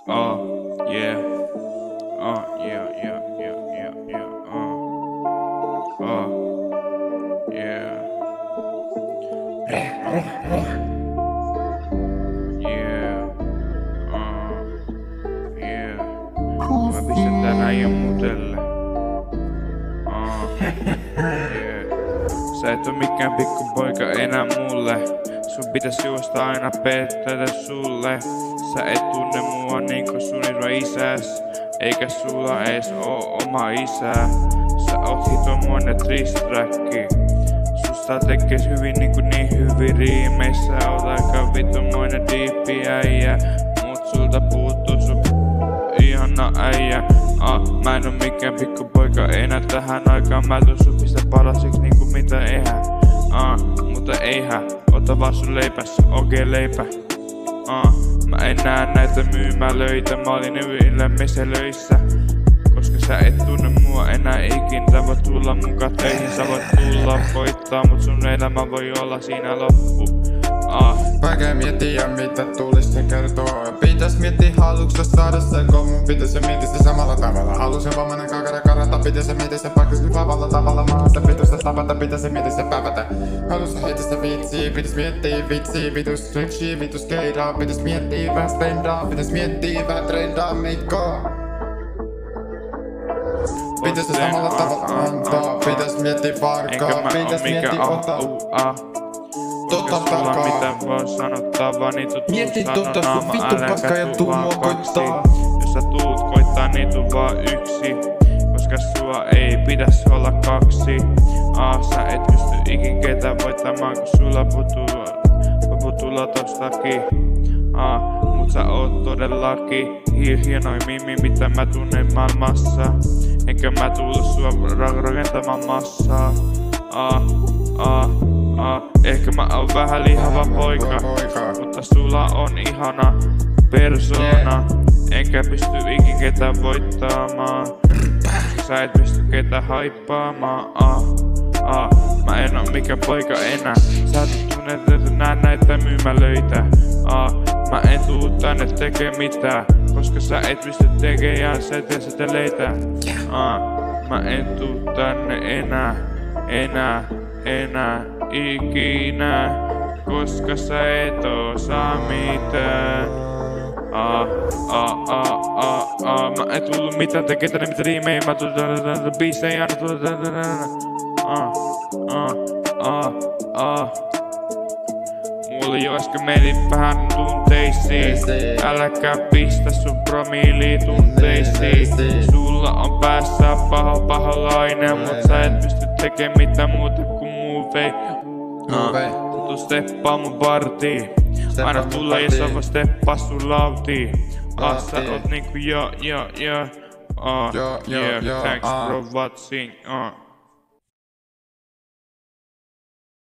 Oh, yeah. Oh, yeah, yeah, yeah, yeah, yeah. Yeah. Yeah. Yeah. Mä pistän tän äijän mutelle. Yeah. Sä et oo mikään pikkupoika enää mulle. Sun pitäis juosta aina pettää sulle. Sä et tunne mua niinku sun isäs. Eikä sulla ees oo oma isää. Sä oot hitomoinen tristräkki. Susta tekes hyvin niin hyvin riimeissä. Oot aika vitomoinen diippi äijä. Mut sulta puuttuu sun ihana äijä. Mä en oo mikään pikkupoika enää tähän aikaan. Mä tuun sun pistä palasiksi niinku mitä eihän. Mutta eihän, ota vaan sun leipässä, okei leipä. Mä en näe näitä myymälöitä, mä olin yhdellä meselöissä. Koska sä et tunne mua enää ikin, sä voit tulla mukaan töihin, sä voit tulla voittaa, mut sun elämä voi olla siinä loppu. Vaikea miettiä mitä tulis se kertoo. Pitäis miettiä haluuks saada sen, kun mun pitäis se miettiä sitä samalla tavalla. Haluus se vammainen kakara karata, pitäis se miettiä se paikkas lavalla tavalla. Maasta pitäis se tavata, pitäis se miettiä se päivätä. Haluus se heittää se vitsiä, pitäis miettiä vitsiä, vitus stretchia, vitus keidaa. Pitäis miettiä vähän spendaa, pitäis miettiä vähän trendaa meikkoa. Pitäis se samalla tavalla antaa, pitäis miettiä varkaa, pitäis miettiä ottaa. Koska sulla mitä voi sanottavaa, niin tuu sanomaan, äläkä tuu vaan kaksi. Jos sä tuut koittaa, niin tuu vaan yksi. Koska sua ei pitäis olla kaksi. Sä et pysty ikin ketään voittamaan, kun sulla putuu lotostakin. Mut sä oot todellakin hienoin mimi, mitä mä tunnen maailmassa. Enkä mä tullu sua rakentamaan massaa. Ehkä mä oon vähän lihava poika, mutta sulla on ihana persona. Enkä pysty ikin ketään voittamaan. Sä et pysty ketään haippaamaan. Mä en oo mikään poika enää. Sä et tunne näitä myymälöitä. Mä en tuu tänne tekee mitään, koska sä et pysty tekemään seteleitä. Mä en tuu tänne enää ikinä, koska sä et osaa mitään. Mä en tullut mitään tekee tänne mitä riimejä. Mä tullut biisejä aina tullut. Mulla jo äsken meni vähän tunteisiin. Äläkä pistä sun promiiliin tunteisiin. Sulla on päässä paholainen, mut sä et pysty tekee mitään muuta kuin muuvei. Tuu steppaa mun partiin. Aina tulla ja sä voi steppaa sun lautiin. Sä oot niinku yeah, thanks for watching.